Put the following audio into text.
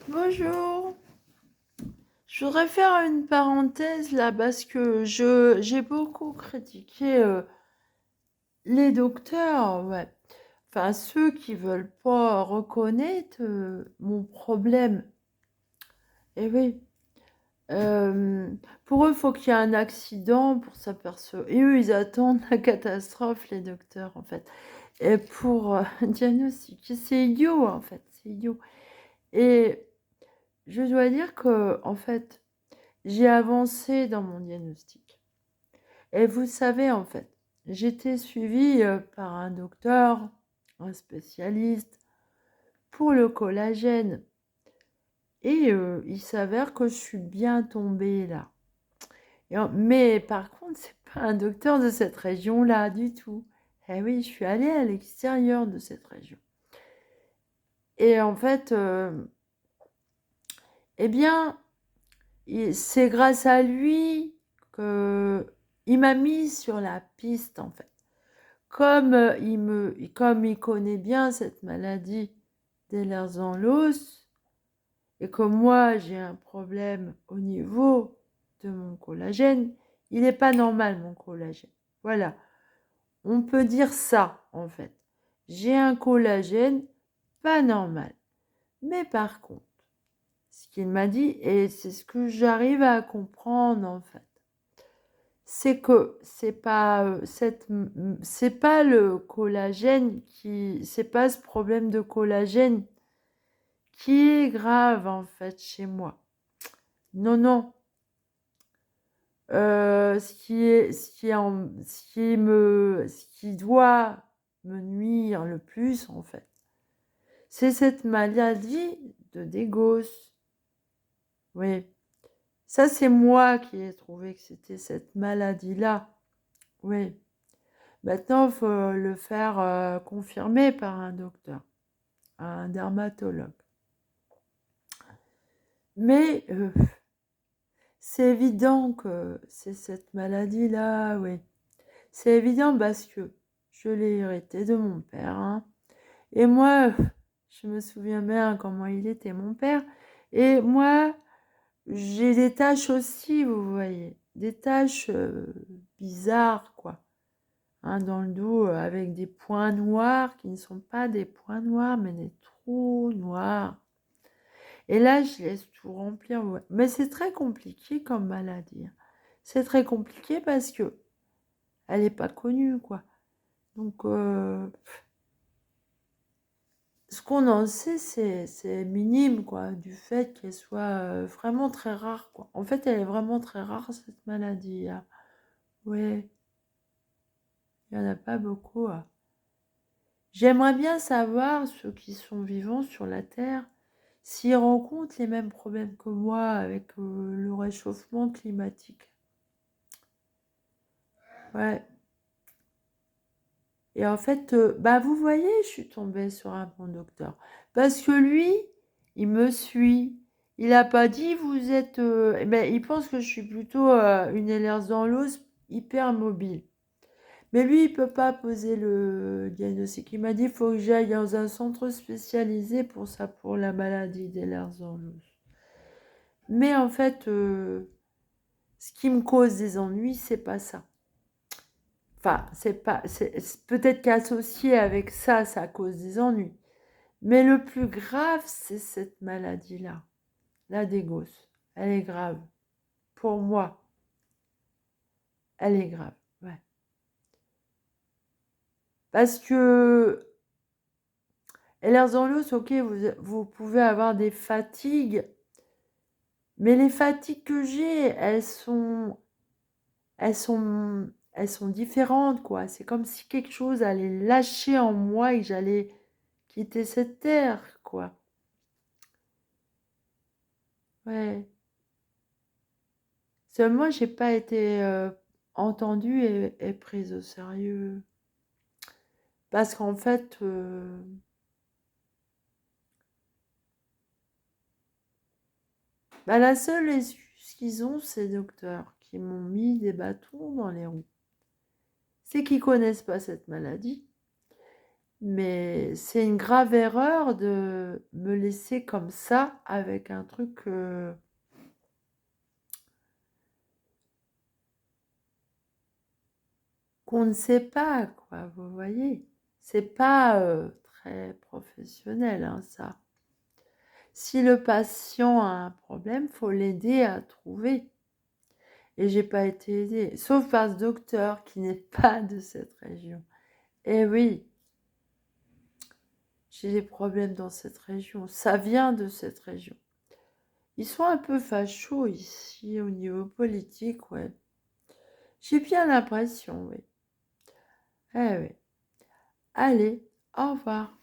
Bonjour, je voudrais faire une parenthèse là parce que j'ai beaucoup critiqué les docteurs, ouais. Enfin ceux qui veulent pas reconnaître mon problème. Et oui, euh, pour eux, faut qu'il y ait un accident pour s'apercevoir. Et eux, ils attendent la catastrophe, les docteurs, en fait. Et pour diagnostiquer, c'est idiot, en fait, c'est idiot. Et je dois dire que, en fait, j'ai avancé dans mon diagnostic. Et vous savez, en fait, j'étais suivie par un docteur, un spécialiste pour le collagène. Et il s'avère que je suis bien tombée là. Mais par contre, c'est pas un docteur de cette région-là du tout. Eh oui, je suis allée à l'extérieur de cette région. Et en fait, eh bien, c'est grâce à lui que il m'a mis sur la piste, en fait. Comme il connaît bien cette maladie des l'os et que moi j'ai un problème au niveau de mon collagène, il n'est pas normal mon collagène. Voilà, on peut dire ça en fait. J'ai un collagène pas normal. Mais par contre, ce qu'il m'a dit, et c'est ce que j'arrive à comprendre en fait, c'est que c'est pas le collagène c'est pas ce problème de collagène qui est grave en fait chez moi. Non, non. Ce qui doit me nuire le plus en fait, c'est cette maladie de Dégos. Oui, ça c'est moi qui ai trouvé que c'était cette maladie-là. Oui. Maintenant, il faut le faire confirmer par un docteur, un dermatologue. Mais c'est évident que c'est cette maladie-là, oui. C'est évident parce que je l'ai hérité de mon père. Hein. Et moi, je me souviens bien comment il était mon père. Et moi, j'ai des taches aussi, vous voyez. Des taches bizarres, quoi. Hein, dans le dos, avec des points noirs qui ne sont pas des points noirs, mais des trous noirs. Et là, je laisse tout remplir. Ouais. Mais c'est très compliqué comme maladie. C'est très compliqué parce que elle n'est pas connue, quoi. Donc, ce qu'on en sait, c'est minime, quoi, du fait qu'elle soit vraiment très rare, quoi. En fait, elle est vraiment très rare, cette maladie. Hein. Ouais, il n'y en a pas beaucoup. Hein. J'aimerais bien savoir, ceux qui sont vivants sur la Terre, s'ils rencontrent les mêmes problèmes que moi avec le réchauffement climatique. Ouais. Et en fait, bah vous voyez, je suis tombée sur un bon docteur. Parce que lui, il me suit. Il n'a pas dit, vous êtes... ben, il pense que je suis plutôt une Ehlers dans l'os hyper mobile. Mais lui, il ne peut pas poser le diagnostic. Il m'a dit, il faut que j'aille dans un centre spécialisé pour ça, pour la maladie d'Ehlers dans l'os. Mais en fait, ce qui me cause des ennuis, c'est pas ça. Enfin, peut-être qu'associé avec ça, ça cause des ennuis. Mais le plus grave, c'est cette maladie-là, la dégausse. Elle est grave. Pour moi, elle est grave. Ouais. Parce que Ehlers-Danlos, ok, vous pouvez avoir des fatigues, mais les fatigues que j'ai, elles sont différentes, quoi. C'est comme si quelque chose allait lâcher en moi et que j'allais quitter cette terre, quoi. Ouais. Seulement, j'ai pas été entendue et prise au sérieux. Parce qu'en fait, bah, la seule excuse qu'ils ont, ces docteurs qui m'ont mis des bâtons dans les roues, c'est qu'ils connaissent pas cette maladie Mais c'est une grave erreur de me laisser comme ça avec un truc qu'on ne sait pas, quoi, vous voyez. C'est pas très professionnel, hein, ça. Si le patient a un problème, faut l'aider à trouver. Et j'ai pas été aidée, sauf par ce docteur qui n'est pas de cette région. Eh oui, j'ai des problèmes dans cette région. Ça vient de cette région. Ils sont un peu fachos ici au niveau politique, ouais. J'ai bien l'impression, oui. Eh oui. Allez, au revoir.